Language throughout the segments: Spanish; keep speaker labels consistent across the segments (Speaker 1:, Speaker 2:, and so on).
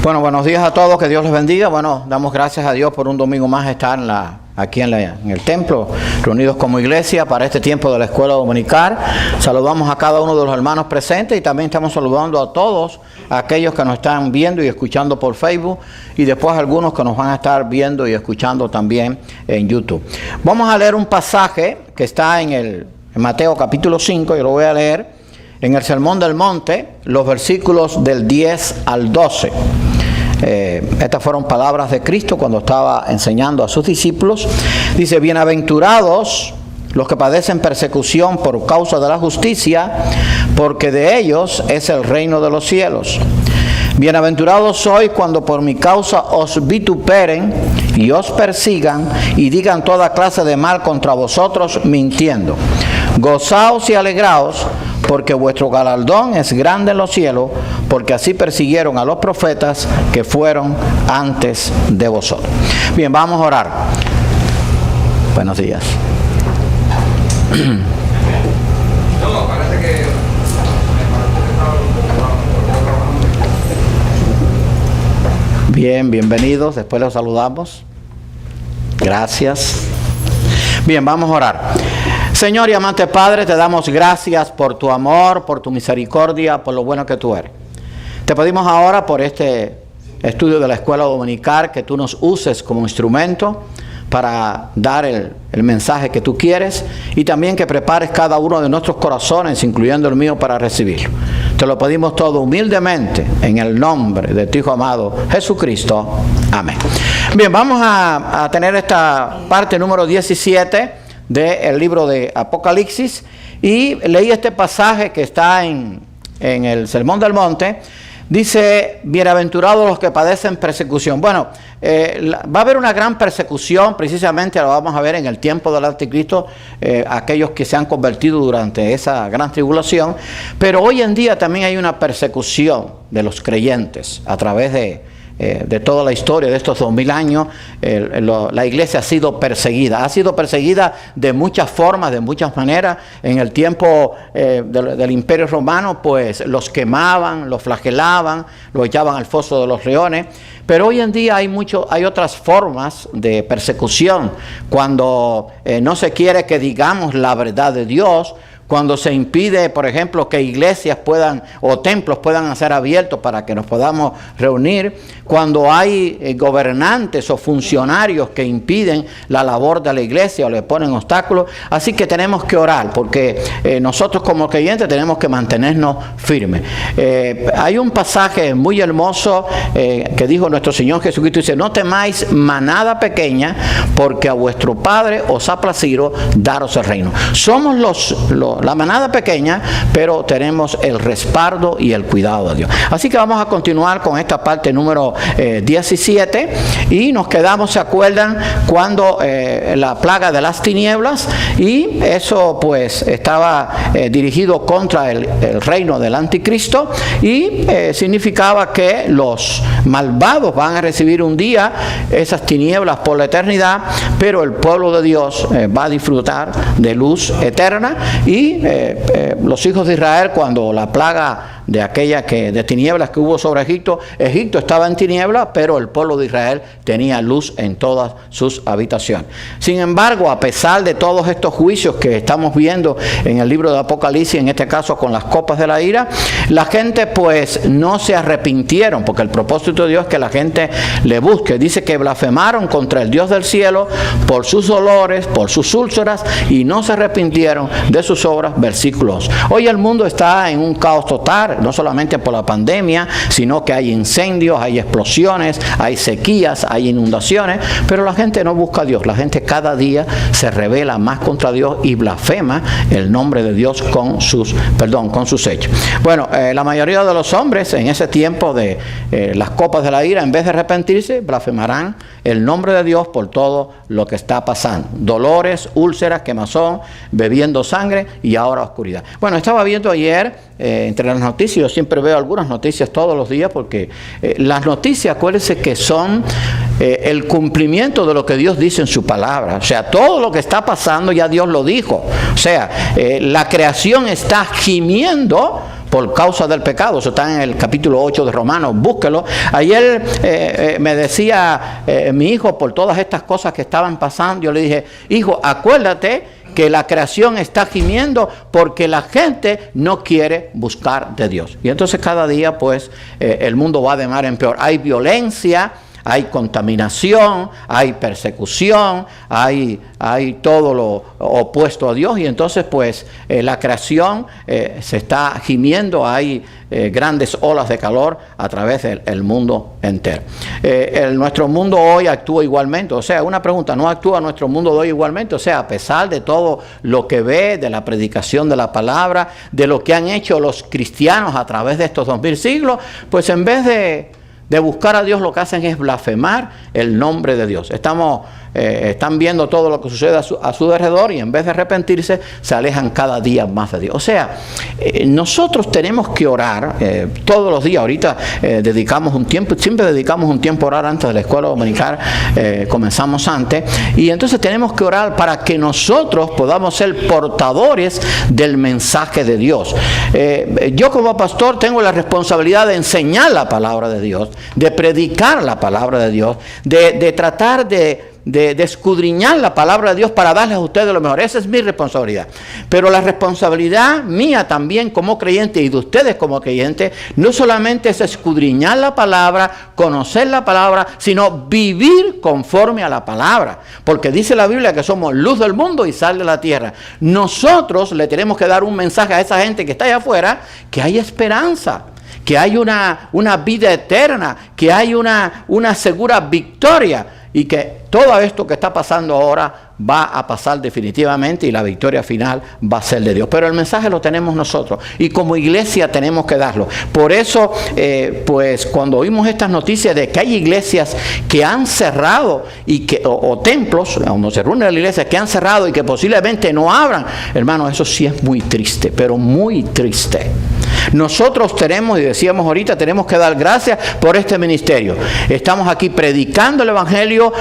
Speaker 1: Bueno, buenos días a todos, que Dios les bendiga. Bueno, damos gracias a Dios por un domingo más estar aquí en el templo, reunidos como iglesia para este tiempo de la escuela dominical. Saludamos a cada uno de los hermanos presentes y también estamos saludando a todos aquellos que nos están viendo y escuchando por Facebook y después algunos que nos van a estar viendo y escuchando también en YouTube. Vamos a leer un pasaje que está en Mateo capítulo 5, yo lo voy a leer en el Sermón del Monte, los versículos del 10 al 12. Estas fueron palabras de Cristo cuando estaba enseñando a sus discípulos. Dice: bienaventurados los que padecen persecución por causa de la justicia, porque de ellos es el reino de los cielos. Bienaventurados sois cuando por mi causa os vituperen y os persigan y digan toda clase de mal contra vosotros mintiendo. Gozaos y alegraos, porque vuestro galardón es grande en los cielos, porque así persiguieron a los profetas que fueron antes de vosotros. Bien, vamos a orar. Buenos días.
Speaker 2: No, parece que...
Speaker 1: Bien, bienvenidos. Después los saludamos. Gracias. Bien, vamos a orar. Señor y amante Padre, te damos gracias por tu amor, por tu misericordia, por lo bueno que tú eres. Te pedimos ahora por este estudio de la escuela dominical que tú nos uses como instrumento para dar el mensaje que tú quieres y también que prepares cada uno de nuestros corazones, incluyendo el mío, para recibirlo. Te lo pedimos todo humildemente en el nombre de tu Hijo amado Jesucristo. Amén. Bien, vamos a tener esta parte número 17 del libro de Apocalipsis y leí este pasaje que está en el Sermón del Monte. Dice: bienaventurados los que padecen persecución. Bueno, va a haber una gran persecución, precisamente lo vamos a ver en el tiempo del anticristo, aquellos que se han convertido durante esa gran tribulación, pero hoy en día también hay una persecución de los creyentes a través de toda la historia de estos 2000 años. La iglesia ha sido perseguida de muchas formas, de muchas maneras. En el tiempo del Imperio Romano, pues los quemaban, los flagelaban, los echaban al foso de los leones. Pero hoy en día hay otras formas de persecución, cuando no se quiere que digamos la verdad de Dios, cuando se impide, por ejemplo, que iglesias o templos puedan ser abiertos para que nos podamos reunir, cuando hay gobernantes o funcionarios que impiden la labor de la iglesia o le ponen obstáculos. Así que tenemos que orar, porque nosotros como creyentes tenemos que mantenernos firmes. Hay un pasaje muy hermoso que dijo nuestro Señor Jesucristo, dice: no temáis manada pequeña, porque a vuestro Padre os ha placido daros el reino. Somos la manada pequeña, pero tenemos el respaldo y el cuidado de Dios. Así que vamos a continuar con esta parte número 17 y nos quedamos, ¿se acuerdan? Cuando la plaga de las tinieblas, y eso pues estaba dirigido contra el reino del anticristo y significaba que los malvados van a recibir un día esas tinieblas por la eternidad, pero el pueblo de Dios va a disfrutar de luz eterna. Y los hijos de Israel, cuando la plaga de tinieblas que hubo sobre Egipto estaba en tinieblas, pero el pueblo de Israel tenía luz en todas sus habitaciones. Sin embargo, a pesar de todos estos juicios que estamos viendo en el libro de Apocalipsis, en este caso con las copas de la ira, la gente pues no se arrepintieron, porque el propósito de Dios es que la gente le busque. Dice que blasfemaron contra el Dios del cielo por sus dolores, por sus úlceras, y no se arrepintieron de sus obras. Versículos. Hoy el mundo está en un caos total, no solamente por la pandemia, sino que hay incendios, hay explosiones, hay sequías, hay inundaciones, pero la gente no busca a Dios. La gente cada día se rebela más contra Dios y blasfema el nombre de Dios con sus hechos. Bueno, la mayoría de los hombres en ese tiempo de las copas de la ira, en vez de arrepentirse, blasfemarán el nombre de Dios por todo lo que está pasando. Dolores, úlceras, quemazón, bebiendo sangre y ahora oscuridad. Bueno, estaba viendo ayer entre las noticias, yo siempre veo algunas noticias todos los días, porque las noticias, acuérdense que son el cumplimiento de lo que Dios dice en su palabra. O sea, todo lo que está pasando ya Dios lo dijo. O sea, la creación está gimiendo por causa del pecado. Eso está en el capítulo 8 de Romanos, búsquelo. Ayer me decía mi hijo, por todas estas cosas que estaban pasando, yo le dije, hijo, acuérdate que la creación está gimiendo porque la gente no quiere buscar de Dios. Y entonces cada día pues el mundo va de mal en peor. Hay violencia, hay contaminación, hay persecución, hay todo lo opuesto a Dios, y entonces pues la creación se está gimiendo, hay grandes olas de calor a través del mundo entero. Nuestro mundo hoy actúa igualmente, o sea, una pregunta, ¿no actúa nuestro mundo hoy igualmente? O sea, a pesar de todo lo que ve, de la predicación de la palabra, de lo que han hecho los cristianos a través de estos 2000 siglos, pues en vez de buscar a Dios, lo que hacen es blasfemar el nombre de Dios. Están viendo todo lo que sucede a su alrededor, y en vez de arrepentirse, se alejan cada día más de Dios. O sea, nosotros tenemos que orar todos los días. Ahorita dedicamos un tiempo, siempre dedicamos un tiempo a orar antes de la escuela dominical, comenzamos antes, y entonces tenemos que orar para que nosotros podamos ser portadores del mensaje de Dios. Yo como pastor tengo la responsabilidad de enseñar la palabra de Dios, de predicar la palabra de Dios, de tratar de escudriñar la palabra de Dios para darles a ustedes lo mejor. Esa es mi responsabilidad. Pero la responsabilidad mía también como creyente, y de ustedes como creyentes, no solamente es escudriñar la palabra, conocer la palabra, sino vivir conforme a la palabra. Porque dice la Biblia que somos luz del mundo y sal de la tierra. Nosotros le tenemos que dar un mensaje a esa gente que está allá afuera, que hay esperanza, que hay una vida eterna, que hay una segura victoria, y que todo esto que está pasando ahora va a pasar definitivamente, y la victoria final va a ser de Dios. Pero el mensaje lo tenemos nosotros, y como iglesia tenemos que darlo. Por eso, pues cuando oímos estas noticias de que hay iglesias que han cerrado, o templos donde se reúne la iglesia, que han cerrado y que posiblemente no abran, hermano, eso sí es muy triste, pero muy triste. Nosotros tenemos, y decíamos ahorita, tenemos que dar gracias por este ministerio. Estamos aquí predicando el evangelio,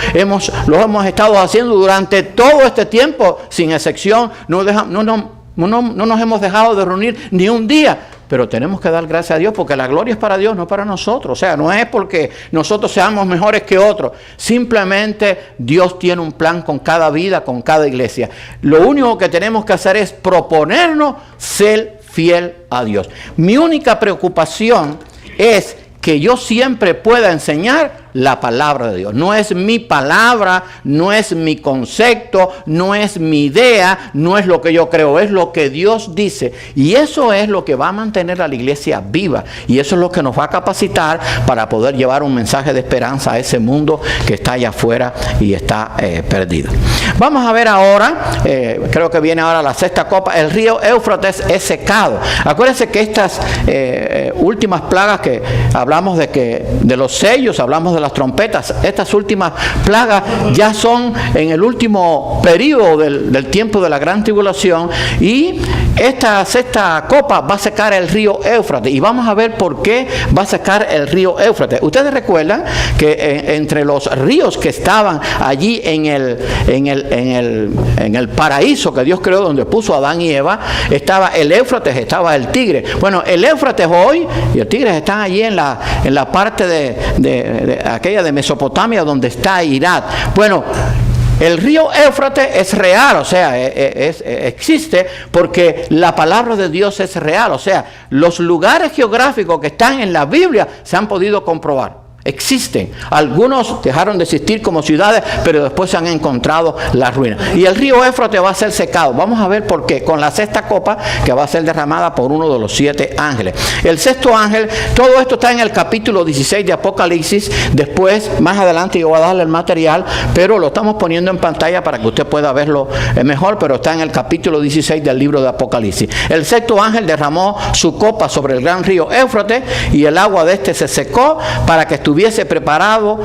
Speaker 1: lo hemos estado haciendo durante todo este tiempo, sin excepción. No nos hemos dejado de reunir ni un día. Pero tenemos que dar gracias a Dios, porque la gloria es para Dios, no para nosotros. O sea, no es porque nosotros seamos mejores que otros. Simplemente Dios tiene un plan con cada vida, con cada iglesia. Lo único que tenemos que hacer es proponernos ser fiel a Dios. Mi única preocupación es que yo siempre pueda enseñar la palabra de Dios. No es mi palabra, no es mi concepto, no es mi idea, no es lo que yo creo, es lo que Dios dice. Y eso es lo que va a mantener a la iglesia viva. Y eso es lo que nos va a capacitar para poder llevar un mensaje de esperanza a ese mundo que está allá afuera y está perdido. Vamos a ver ahora, creo que viene ahora la sexta copa. El río Éufrates es secado. Acuérdense que estas últimas plagas que hablamos de los sellos, hablamos de las trompetas, estas últimas plagas ya son en el último periodo del tiempo de la gran tribulación, y esta sexta copa va a secar el río Éufrates, y vamos a ver por qué va a secar el río Éufrates. Ustedes recuerdan que entre los ríos que estaban allí en el paraíso que Dios creó, donde puso a Adán y Eva, estaba el Éufrates, estaba el Tigre. Bueno, el Éufrates hoy y el Tigre están allí en la parte de aquella de Mesopotamia, donde está Irak. Bueno, el río Éufrates es real, o sea, existe porque la palabra de Dios es real. O sea, los lugares geográficos que están en la Biblia se han podido comprobar. Existen. Algunos dejaron de existir como ciudades, pero después se han encontrado las ruinas. Y el río Éufrates va a ser secado. Vamos a ver por qué. Con la sexta copa que va a ser derramada por uno de los 7 ángeles. El sexto ángel, todo esto está en el capítulo 16 de Apocalipsis. Después, más adelante, yo voy a darle el material, pero lo estamos poniendo en pantalla para que usted pueda verlo mejor, pero está en el capítulo 16 del libro de Apocalipsis. El sexto ángel derramó su copa sobre el gran río Éufrates, y el agua de este se secó para que estuviese preparado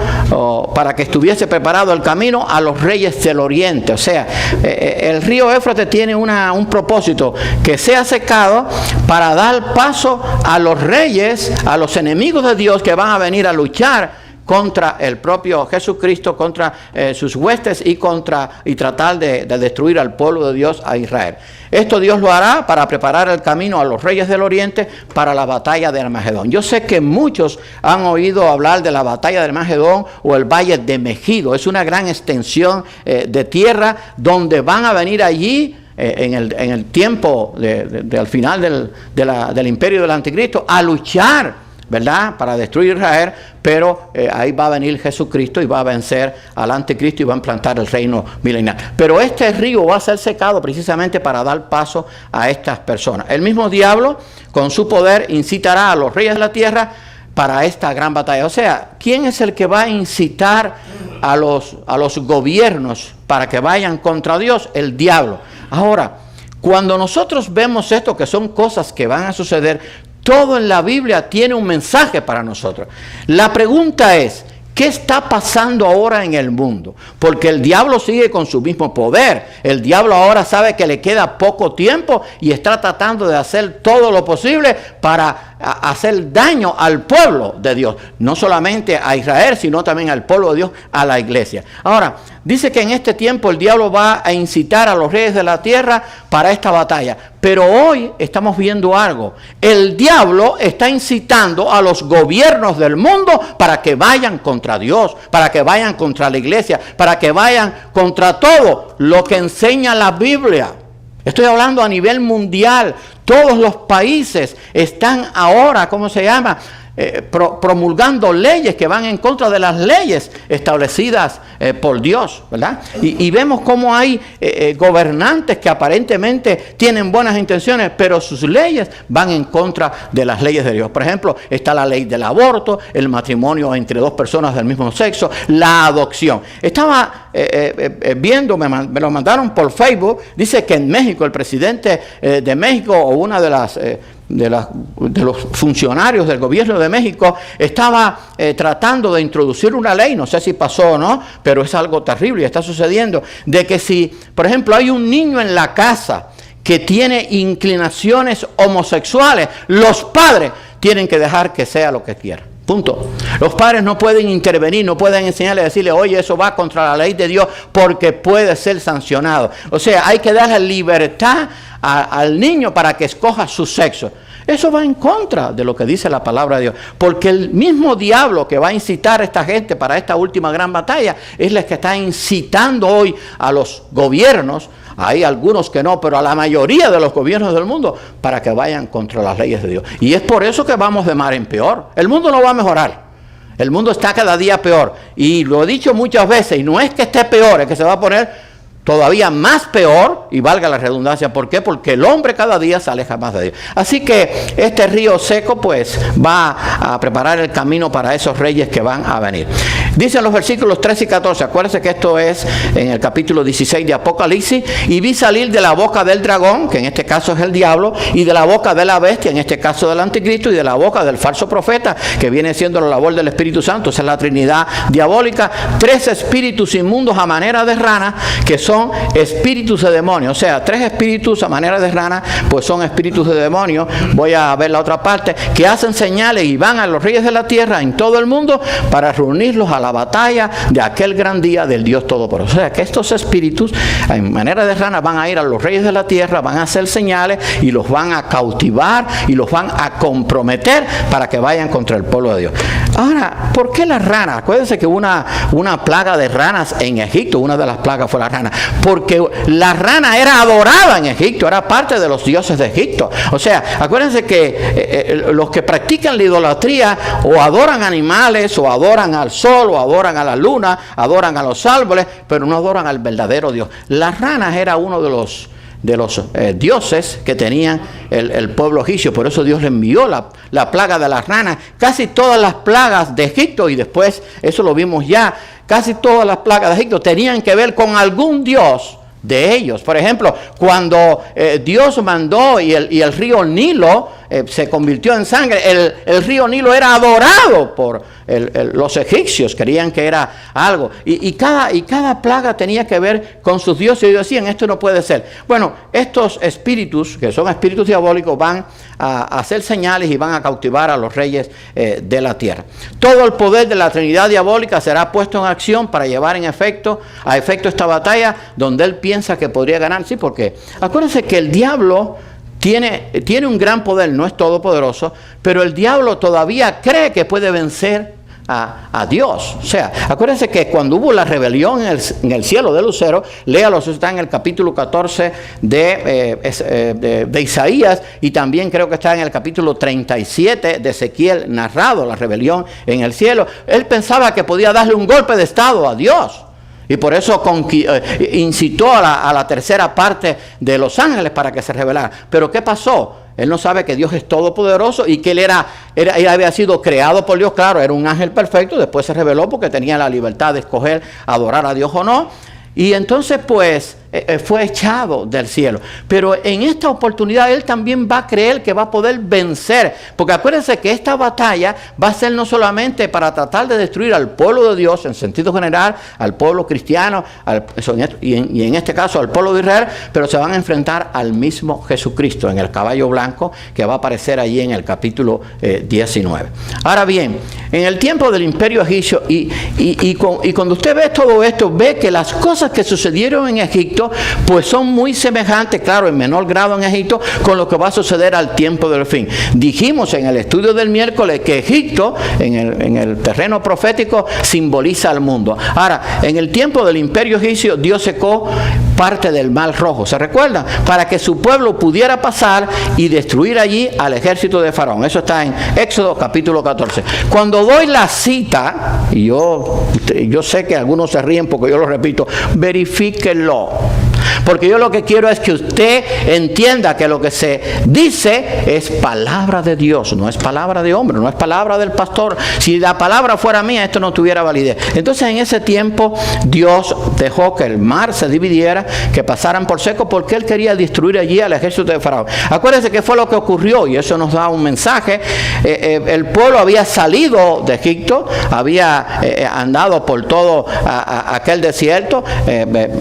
Speaker 1: el camino a los reyes del oriente. O sea, el río Éufrates tiene un propósito, que sea secado para dar paso a los reyes, a los enemigos de Dios que van a venir a luchar contra el propio Jesucristo, contra sus huestes y tratar de destruir al pueblo de Dios, a Israel. Esto Dios lo hará para preparar el camino a los reyes del oriente para la batalla de Armagedón. Yo sé que muchos han oído hablar de la batalla de Armagedón o el valle de Megido. Es una gran extensión de tierra donde van a venir allí en el tiempo al final del imperio del anticristo a luchar, ¿verdad?, para destruir Israel, pero ahí va a venir Jesucristo y va a vencer al anticristo y va a implantar el reino milenario. Pero este río va a ser secado precisamente para dar paso a estas personas. El mismo diablo, con su poder, incitará a los reyes de la tierra para esta gran batalla. O sea, ¿quién es el que va a incitar a los gobiernos para que vayan contra Dios? El diablo. Ahora, cuando nosotros vemos esto, que son cosas que van a suceder, todo en la Biblia tiene un mensaje para nosotros. La pregunta es, ¿qué está pasando ahora en el mundo? Porque el diablo sigue con su mismo poder. El diablo ahora sabe que le queda poco tiempo y está tratando de hacer todo lo posible para hacer daño al pueblo de Dios. No solamente a Israel, sino también al pueblo de Dios, a la iglesia. Ahora, dice que en este tiempo el diablo va a incitar a los reyes de la tierra para esta batalla. Pero hoy estamos viendo algo. El diablo está incitando a los gobiernos del mundo para que vayan contra Dios, para que vayan contra la iglesia, para que vayan contra todo lo que enseña la Biblia. Estoy hablando a nivel mundial. Todos los países están ahora, ¿cómo se llama?, promulgando leyes que van en contra de las leyes establecidas por Dios, ¿verdad? Y vemos cómo hay gobernantes que aparentemente tienen buenas intenciones, pero sus leyes van en contra de las leyes de Dios. Por ejemplo, está la ley del aborto, el matrimonio entre dos personas del mismo sexo, la adopción. Estaba viendo, me lo mandaron por Facebook, dice que en México, el presidente de México o una de los funcionarios del gobierno de México estaba tratando de introducir una ley, no sé si pasó o no, pero es algo terrible y está sucediendo, de que si, por ejemplo, hay un niño en la casa que tiene inclinaciones homosexuales, los padres tienen que dejar que sea lo que quiera. Punto. Los padres no pueden intervenir, no pueden enseñarle, decirle, oye, eso va contra la ley de Dios porque puede ser sancionado. O sea, hay que darle libertad al niño para que escoja su sexo. Eso va en contra de lo que dice la palabra de Dios. Porque el mismo diablo que va a incitar a esta gente para esta última gran batalla es el que está incitando hoy a los gobiernos. Hay algunos que no, pero a la mayoría de los gobiernos del mundo para que vayan contra las leyes de Dios. Y es por eso que vamos de mal en peor. El mundo no va a mejorar. El mundo está cada día peor. Y lo he dicho muchas veces, y no es que esté peor, es que se va a poner todavía más peor, y valga la redundancia. ¿Por qué? Porque el hombre cada día se aleja más de Dios. Así que este río seco pues va a preparar el camino para esos reyes que van a venir. Dicen los versículos 13 y 14, acuérdense que esto es en el capítulo 16 de Apocalipsis, y vi salir de la boca del dragón, que en este caso es el diablo, y de la boca de la bestia, en este caso del anticristo, y de la boca del falso profeta, que viene siendo la labor del Espíritu Santo, esa es la Trinidad diabólica, 3 espíritus inmundos a manera de rana, que son espíritus de demonios. O sea, 3 espíritus a manera de rana, pues son espíritus de demonios. Voy a ver la otra parte, que hacen señales y van a los reyes de la tierra en todo el mundo para reunirlos a la batalla de aquel gran día del Dios Todopoderoso. O sea, que estos espíritus en manera de rana van a ir a los reyes de la tierra, van a hacer señales y los van a cautivar y los van a comprometer para que vayan contra el pueblo de Dios. Ahora, ¿por qué las ranas? Acuérdense que una plaga de ranas en Egipto, una de las plagas fue la rana. Porque la rana era adorada en Egipto, era parte de los dioses de Egipto. O sea, acuérdense que los que practican la idolatría o adoran animales, o adoran al sol, o adoran a la luna, adoran a los árboles, pero no adoran al verdadero Dios. Las ranas era uno de los dioses que tenían el pueblo egipcio. Por eso Dios le envió la plaga de las ranas. Casi todas las plagas de Egipto, y después eso lo vimos ya, casi todas las plagas de Egipto tenían que ver con algún dios de ellos. Por ejemplo, cuando Dios mandó y el río Nilo se convirtió en sangre, el río Nilo era adorado por los egipcios, creían que era algo. Y cada plaga tenía que ver con sus dioses. Y ellos decían, esto no puede ser. Bueno, estos espíritus, que son espíritus diabólicos, van a hacer señales y van a cautivar a los reyes de la tierra. Todo el poder de la Trinidad diabólica será puesto en acción para llevar a efecto esta batalla donde él piensa que podría ganar. Sí, porque acuérdense que el diablo tiene un gran poder, no es todopoderoso, pero el diablo todavía cree que puede vencer a Dios. O sea, acuérdense que cuando hubo la rebelión en el cielo de Lucero, léalo, eso está en el capítulo 14 de Isaías, y también creo que está en el capítulo 37 de Ezequiel, narrado la rebelión en el cielo. Él pensaba que podía darle un golpe de estado a Dios. Y por eso incitó a la tercera parte de los ángeles para que se rebelara. Pero ¿qué pasó? Él no sabe que Dios es todopoderoso y que él había sido creado por Dios. Claro, era un ángel perfecto. Después se rebeló porque tenía la libertad de escoger adorar a Dios o no. Y entonces pues fue echado del cielo. Pero en esta oportunidad él también va a creer que va a poder vencer. Porque acuérdense que esta batalla va a ser no solamente para tratar de destruir al pueblo de Dios en sentido general, al pueblo cristiano, y en este caso al pueblo de Israel, pero se van a enfrentar al mismo Jesucristo en el caballo blanco que va a aparecer allí en el capítulo 19. Ahora bien, en el tiempo del imperio egipcio y cuando usted ve todo esto, ve que las cosas que sucedieron en Egipto pues son muy semejantes, claro, en menor grado en Egipto, con lo que va a suceder al tiempo del fin. Dijimos en el estudio del miércoles que Egipto, en el terreno profético, simboliza al mundo. Ahora, en el tiempo del imperio egipcio, Dios secó parte del Mar Rojo, ¿se recuerdan? Para que su pueblo pudiera pasar y destruir allí al ejército de Faraón. Eso está en Éxodo capítulo 14. Cuando doy la cita, y yo sé que algunos se ríen porque yo lo repito, verifíquenlo. Porque yo lo que quiero es que usted entienda que lo que se dice es palabra de Dios, no es palabra de hombre, no es palabra del pastor. Si la palabra fuera mía, esto no tuviera validez. Entonces en ese tiempo Dios dejó que el mar se dividiera, que pasaran por seco, porque él quería destruir allí al ejército de Faraón. Acuérdense que fue lo que ocurrió, y eso nos da un mensaje. El pueblo había salido de Egipto, había andado por todo aquel desierto,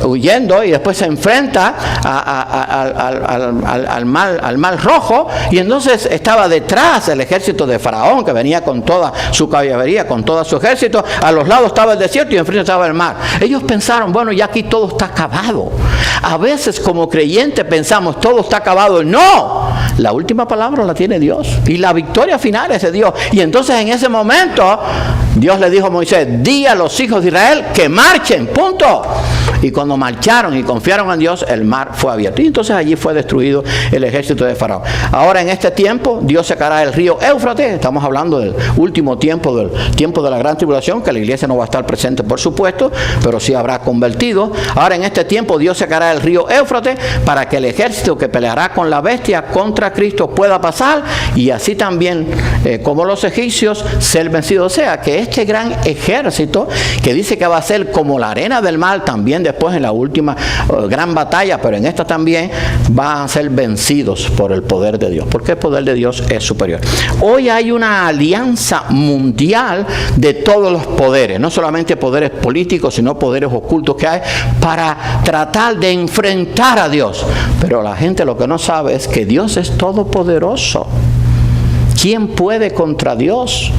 Speaker 1: huyendo, y después se enfrenta al Mar Rojo, y entonces estaba detrás el ejército de Faraón, que venía con toda su caballería, con todo su ejército. A los lados estaba el desierto y enfrente estaba el mar. Ellos pensaron, bueno, ya aquí todo está acabado. A veces como creyentes pensamos, todo está acabado. No, la última palabra la tiene Dios, y la victoria final es de Dios. Y entonces en ese momento Dios le dijo a Moisés, di a los hijos de Israel que marchen, punto. Y cuando marcharon y confiaron en Dios, el mar fue abierto. Y entonces allí fue destruido el ejército de Faraón. Ahora en este tiempo, Dios secará el río Éufrates. Estamos hablando del último tiempo, del tiempo de la gran tribulación, que la iglesia no va a estar presente, por supuesto, pero sí habrá convertido. Ahora en este tiempo, Dios secará el río Éufrates para que el ejército que peleará con la bestia contra Cristo pueda pasar, y así también, como los egipcios, ser vencido. O sea, que este gran ejército, que dice que va a ser como la arena del mar, también después en la última gran batalla, pero en esta también, van a ser vencidos por el poder de Dios, porque el poder de Dios es superior. Hoy hay una alianza mundial de todos los poderes, no solamente poderes políticos, sino poderes ocultos que hay, para tratar de enfrentar a Dios. Pero la gente lo que no sabe es que Dios es todopoderoso. ¿Quién puede contra Dios?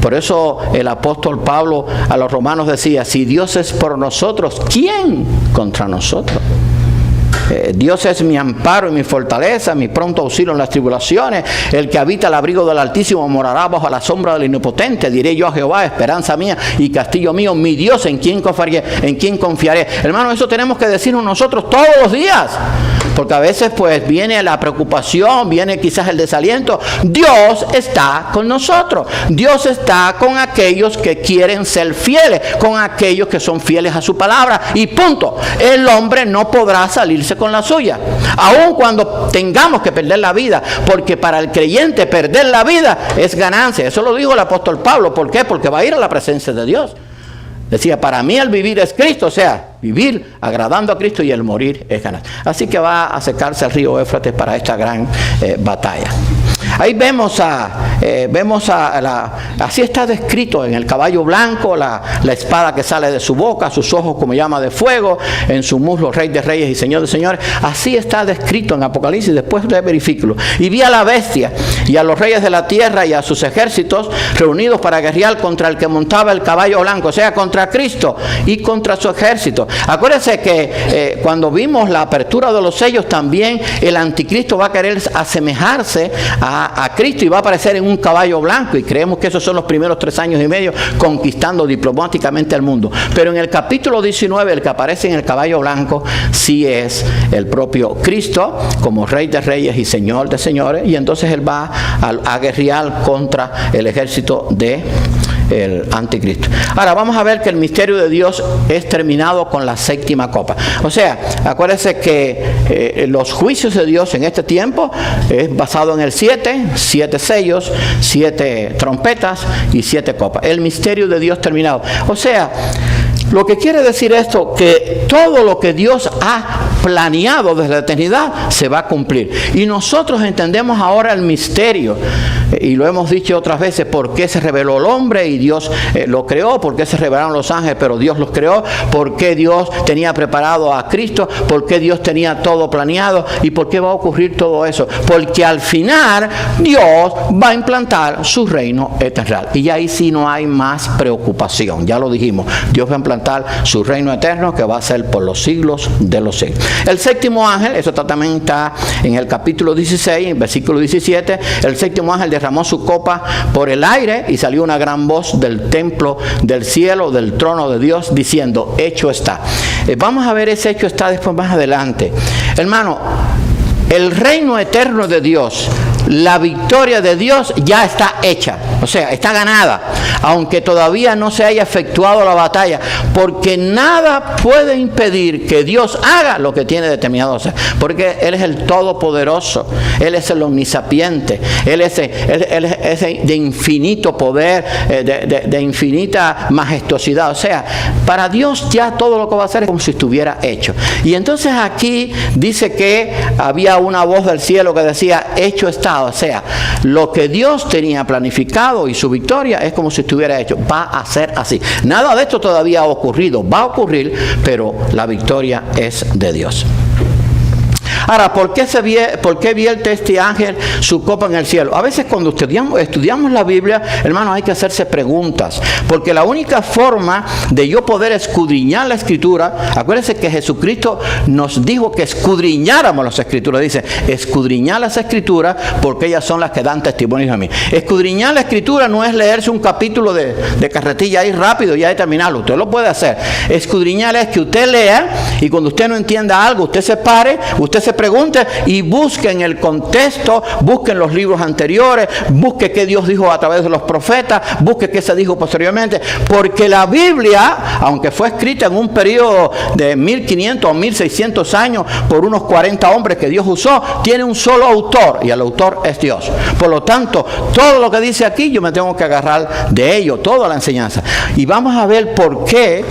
Speaker 1: Por eso el apóstol Pablo a los romanos decía, si Dios es por nosotros, ¿quién contra nosotros? Dios es mi amparo y mi fortaleza, mi pronto auxilio en las tribulaciones. El que habita al abrigo del Altísimo morará bajo la sombra del Omnipotente. Diré yo a Jehová, esperanza mía y castillo mío, mi Dios, en quien confiaré. Hermano, eso tenemos que decirnos nosotros todos los días. Porque a veces pues viene la preocupación, viene quizás el desaliento. Dios está con nosotros. Dios está con aquellos que quieren ser fieles, con aquellos que son fieles a su palabra. Y punto. El hombre no podrá salirse con la suya, aun cuando tengamos que perder la vida, porque para el creyente perder la vida es ganancia. Eso lo dijo el apóstol Pablo. ¿Por qué? Porque va a ir a la presencia de Dios. Decía, para mí el vivir es Cristo, o sea, vivir agradando a Cristo y el morir es ganar. Así que va a secarse el río Éufrates para esta gran batalla. Ahí vemos así está descrito en el caballo blanco, la espada que sale de su boca, sus ojos como llama de fuego, en su muslo Rey de Reyes y Señor de Señores. Así está descrito en Apocalipsis, después de verifículo. Y vi a la bestia y a los reyes de la tierra y a sus ejércitos reunidos para guerrear contra el que montaba el caballo blanco, o sea, contra Cristo y contra su ejército. Acuérdense que cuando vimos la apertura de los sellos, también el anticristo va a querer asemejarse a Cristo y va a aparecer en un caballo blanco, y creemos que esos son los primeros 3 años y medio conquistando diplomáticamente el mundo. Pero en el capítulo 19 el que aparece en el caballo blanco sí es el propio Cristo como Rey de Reyes y Señor de Señores, y entonces él va a guerrear contra el ejército de el anticristo. Ahora vamos a ver que el misterio de Dios es terminado con la 7ª copa. O sea, acuérdense que los juicios de Dios en este tiempo es basado en el 7 sellos, 7 trompetas y 7 copas. El misterio de Dios terminado. O sea, lo que quiere decir esto, que todo lo que Dios ha planeado desde la eternidad se va a cumplir. Y nosotros entendemos ahora el misterio, y lo hemos dicho otras veces, por qué se reveló el hombre y Dios lo creó, por qué se revelaron los ángeles pero Dios los creó, por qué Dios tenía preparado a Cristo, por qué Dios tenía todo planeado y por qué va a ocurrir todo eso. Porque al final Dios va a implantar su reino eterno. Y ahí sí no hay más preocupación, ya lo dijimos, Dios va a implantar su reino eterno que va a ser por los siglos de los siglos. El 7º ángel, eso también está en el capítulo 16, en versículo 17, el 7º ángel derramó su copa por el aire y salió una gran voz del templo del cielo, del trono de Dios, diciendo, hecho está. Vamos a ver ese hecho está después más adelante. Hermano, el reino eterno de Dios, la victoria de Dios ya está hecha, o sea, está ganada, aunque todavía no se haya efectuado la batalla, porque nada puede impedir que Dios haga lo que tiene determinado hacer, porque Él es el todopoderoso, Él es el omnisapiente, Él es de infinito poder, de infinita majestuosidad. O sea, para Dios ya todo lo que va a hacer es como si estuviera hecho. Y entonces aquí dice que había una voz del cielo que decía, hecho está. O sea, lo que Dios tenía planificado y su victoria es como si estuviera hecho. Va a ser así. Nada de esto todavía ha ocurrido. Va a ocurrir, pero la victoria es de Dios. Ahora, ¿por qué vierte este ángel su copa en el cielo? A veces cuando estudiamos la Biblia, hermanos, hay que hacerse preguntas. Porque la única forma de yo poder escudriñar la Escritura, acuérdense que Jesucristo nos dijo que escudriñáramos las Escrituras. Dice, escudriñar las Escrituras porque ellas son las que dan testimonio a mí. Escudriñar la Escritura no es leerse un capítulo de carretilla ahí rápido y ya terminarlo. Usted lo puede hacer. Escudriñar es que usted lea y cuando usted no entienda algo, usted se pare, usted se pregunte y busquen el contexto, busquen los libros anteriores, busque qué Dios dijo a través de los profetas, busque qué se dijo posteriormente, porque la Biblia, aunque fue escrita en un periodo de 1500 o 1600 años por unos 40 hombres que Dios usó, tiene un solo autor y el autor es Dios. Por lo tanto, todo lo que dice aquí yo me tengo que agarrar de ello, toda la enseñanza. Y vamos a ver por qué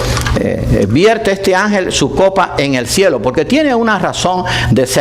Speaker 1: vierte este ángel su copa en el cielo, porque tiene una razón de ser.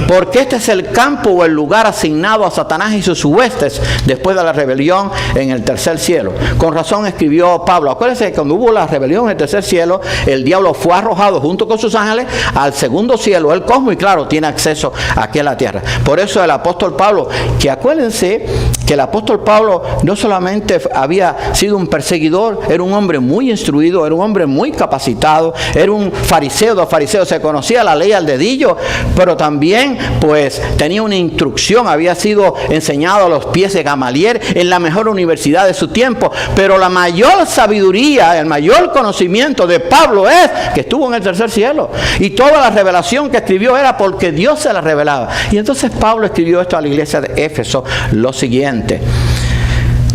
Speaker 1: Porque este es el campo o el lugar asignado a Satanás y sus huestes después de la rebelión en el tercer cielo. Con razón escribió Pablo. Acuérdense que cuando hubo la rebelión en el tercer cielo, el diablo fue arrojado junto con sus ángeles al segundo cielo, el cosmos, y claro, tiene acceso aquí a la tierra. Por eso el apóstol Pablo, que acuérdense que el apóstol Pablo no solamente había sido un perseguidor, era un hombre muy instruido, era un hombre muy capacitado, era un fariseo de fariseos, se conocía la ley al dedillo, pero también pues tenía una instrucción, había sido enseñado a los pies de Gamaliel en la mejor universidad de su tiempo. Pero la mayor sabiduría, el mayor conocimiento de Pablo es que estuvo en el tercer cielo, y toda la revelación que escribió era porque Dios se la revelaba. Y entonces Pablo escribió esto a la iglesia de Éfeso, lo siguiente: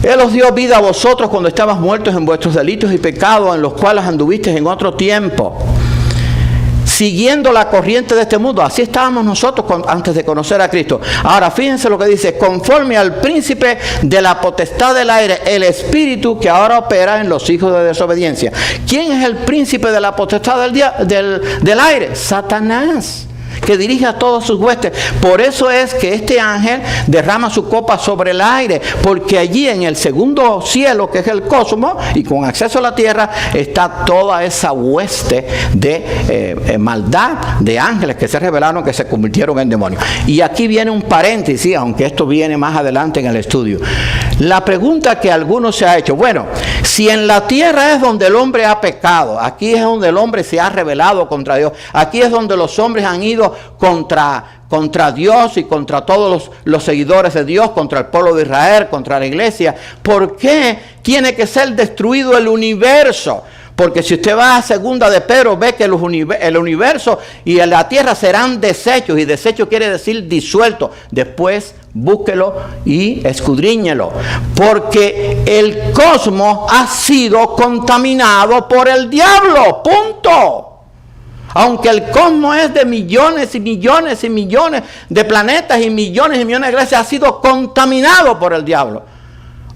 Speaker 1: Él os dio vida a vosotros cuando estabas muertos en vuestros delitos y pecados, en los cuales anduvisteis en otro tiempo, siguiendo la corriente de este mundo. Así estábamos nosotros antes de conocer a Cristo. Ahora fíjense lo que dice: conforme al príncipe de la potestad del aire, el espíritu que ahora opera en los hijos de desobediencia. ¿Quién es el príncipe de la potestad del aire? Satanás, que dirige a todos sus huestes. Por eso es que este ángel derrama su copa sobre el aire, porque allí en el segundo cielo, que es el cosmos, y con acceso a la tierra, está toda esa hueste de maldad, de ángeles que se rebelaron, que se convirtieron en demonios. Y aquí viene un paréntesis, aunque esto viene más adelante en el estudio. La pregunta que algunos se ha hecho: bueno, si en la tierra es donde el hombre ha pecado, aquí es donde el hombre se ha rebelado contra Dios, aquí es donde los hombres han ido contra Dios y contra todos los seguidores de Dios, contra el pueblo de Israel, contra la iglesia, ¿por qué tiene que ser destruido el universo? Porque si usted va a segunda de Pedro, ve que el universo y la tierra serán desechos, y desecho quiere decir disuelto. Después búsquelo y escudriñelo, porque el cosmos ha sido contaminado por el diablo, punto. Aunque el cosmos es de millones y millones y millones de planetas y millones de galaxias, ha sido contaminado por el diablo.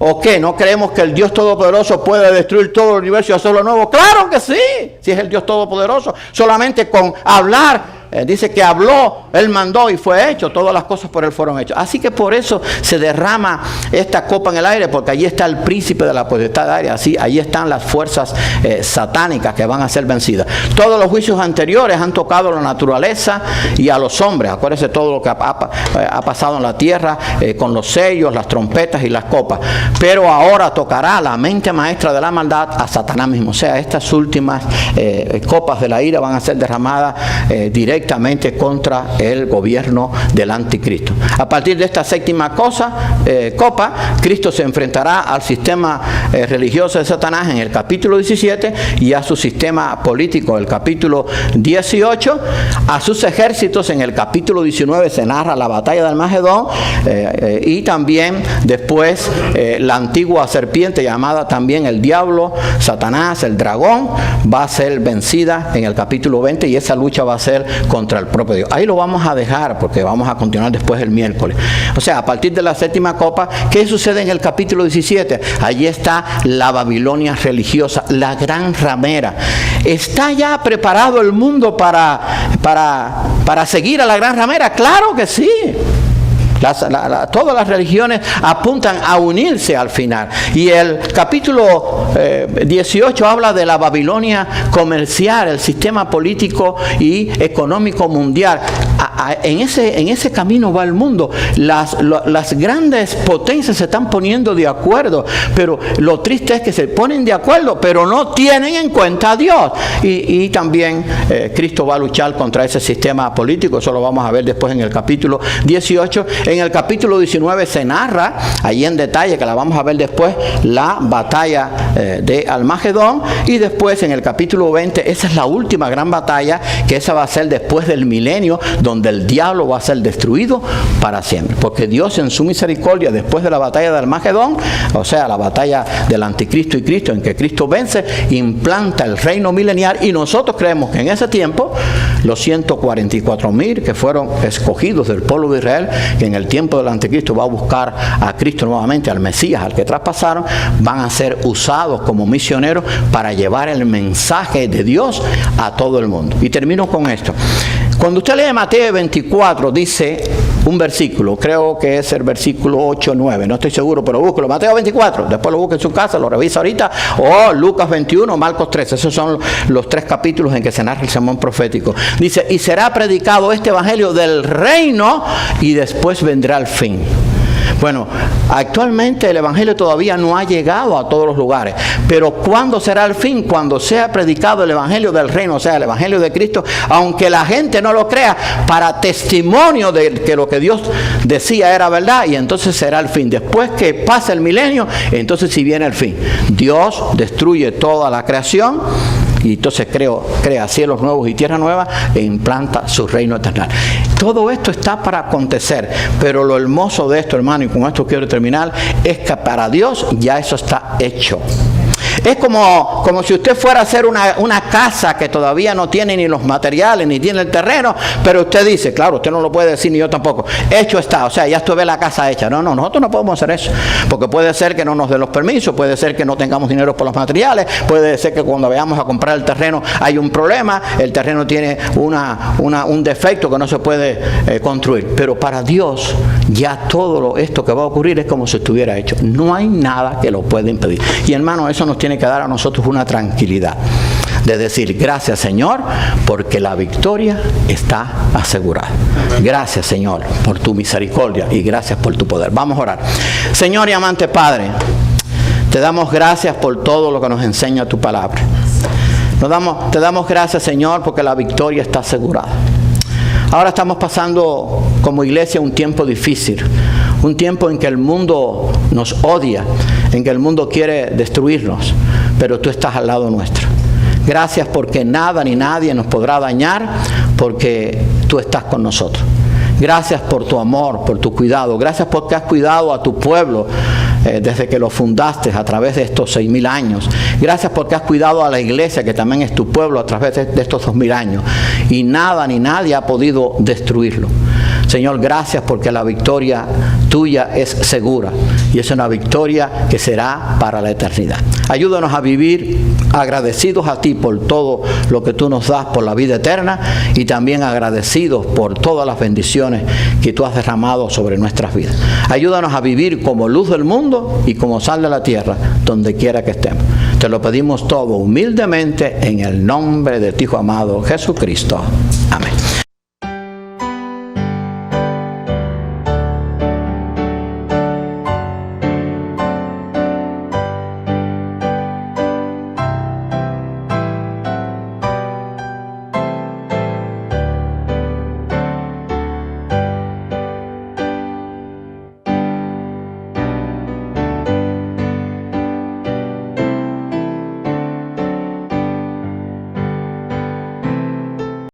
Speaker 1: ¿O qué? ¿No creemos que el Dios Todopoderoso puede destruir todo el universo y hacerlo nuevo? ¡Claro que sí! Si es el Dios Todopoderoso. Solamente con hablar, dice que habló, Él mandó y fue hecho. Todas las cosas por Él fueron hechas. Así que por eso se derrama esta copa en el aire, porque allí está el príncipe de la potestad del aire. Así, allí están las fuerzas satánicas que van a ser vencidas. Todos los juicios anteriores han tocado a la naturaleza y a los hombres. Acuérdense todo lo que ha pasado en la tierra con los sellos, las trompetas y las copas. Pero ahora tocará la mente maestra de la maldad, a Satanás mismo. O sea, estas últimas copas de la ira van a ser derramadas directamente contra el gobierno del anticristo. A partir de esta séptima copa, Cristo se enfrentará al sistema religioso de Satanás en el capítulo 17 y a su sistema político en el capítulo 18, a sus ejércitos en el capítulo 19 se narra la batalla de Armagedón, y también después la antigua serpiente llamada también el diablo, Satanás, el dragón, va a ser vencida en el capítulo 20, y esa lucha va a ser contra el propio Dios. Ahí lo vamos a dejar porque vamos a continuar después el miércoles. O sea, a partir de la séptima copa, ¿qué sucede en el capítulo 17? Allí está la Babilonia religiosa, la gran ramera. ¿Está ya preparado el mundo para seguir a la gran ramera? ¡Claro que sí! Todas las religiones apuntan a unirse al final. Y el capítulo 18 habla de la Babilonia comercial, el sistema político y económico mundial. En ese camino va el mundo. Las grandes potencias se están poniendo de acuerdo, pero lo triste es que se ponen de acuerdo, pero no tienen en cuenta a Dios. Y también Cristo va a luchar contra ese sistema político. Eso lo vamos a ver después en el capítulo 18. En el capítulo 19 se narra, ahí en detalle, que la vamos a ver después, la batalla de Armagedón. Y después en el capítulo 20, esa es la última gran batalla, que esa va a ser después del milenio, donde el diablo va a ser destruido para siempre. Porque Dios en su misericordia, después de la batalla de Armagedón, o sea, la batalla del anticristo y Cristo, en que Cristo vence, implanta el reino milenial. Y nosotros creemos que en ese tiempo, los 144,000 que fueron escogidos del pueblo de Israel, que en el tiempo del anticristo va a buscar a Cristo nuevamente, al Mesías, al que traspasaron, van a ser usados como misioneros para llevar el mensaje de Dios a todo el mundo. Y termino con esto. Cuando usted lee Mateo 24, dice un versículo, creo que es el versículo 8 o 9, no estoy seguro, pero búsquelo. Mateo 24, después lo busque en su casa, lo revisa ahorita, o Lucas 21, Marcos 13, esos son los 3 capítulos en que se narra el sermón profético. Dice, y será predicado este evangelio del reino, y después vendrá el fin. Bueno, actualmente el evangelio todavía no ha llegado a todos los lugares, pero ¿cuándo será el fin? Cuando sea predicado el evangelio del reino, o sea, el evangelio de Cristo, aunque la gente no lo crea, para testimonio de que lo que Dios decía era verdad, y entonces será el fin. Después que pase el milenio, entonces sí viene el fin. Dios destruye toda la creación, y entonces crea cielos nuevos y tierra nueva, e implanta su reino eterno. Todo esto está para acontecer, pero lo hermoso de esto, hermano, y con esto quiero terminar, es que para Dios ya eso está hecho. Es como si usted fuera a hacer una casa que todavía no tiene ni los materiales, ni tiene el terreno, pero usted dice, claro, usted no lo puede decir, ni yo tampoco, hecho está, o sea, ya usted ve la casa hecha. No, nosotros no podemos hacer eso, porque puede ser que no nos den los permisos, puede ser que no tengamos dinero por los materiales, puede ser que cuando vayamos a comprar el terreno hay un problema, el terreno tiene un defecto que no se puede construir. Pero para Dios, ya todo esto que va a ocurrir es como si estuviera hecho. No hay nada que lo pueda impedir. Y hermano, eso nos tiene que dar a nosotros una tranquilidad de decir, gracias Señor, porque la victoria está asegurada. Gracias Señor por tu misericordia y gracias por tu poder. Vamos a orar. Señor y amante Padre, te damos gracias por todo lo que nos enseña tu palabra. Te damos gracias Señor porque la victoria está asegurada. Ahora estamos pasando como iglesia un tiempo difícil, un tiempo en que el mundo nos odia, en que el mundo quiere destruirnos, pero tú estás al lado nuestro. Gracias porque nada ni nadie nos podrá dañar, porque tú estás con nosotros. Gracias por tu amor, por tu cuidado. Gracias porque has cuidado a tu pueblo desde que lo fundaste a través de estos 6,000 años. Gracias porque has cuidado a la iglesia, que también es tu pueblo, a través de estos 2,000 años. Y nada ni nadie ha podido destruirlo. Señor, gracias porque la victoria tuya es segura y es una victoria que será para la eternidad. Ayúdanos a vivir agradecidos a ti por todo lo que tú nos das por la vida eterna y también agradecidos por todas las bendiciones que tú has derramado sobre nuestras vidas. Ayúdanos a vivir como luz del mundo y como sal de la tierra, donde quiera que estemos. Te lo pedimos todo humildemente en el nombre de tu Hijo amado Jesucristo.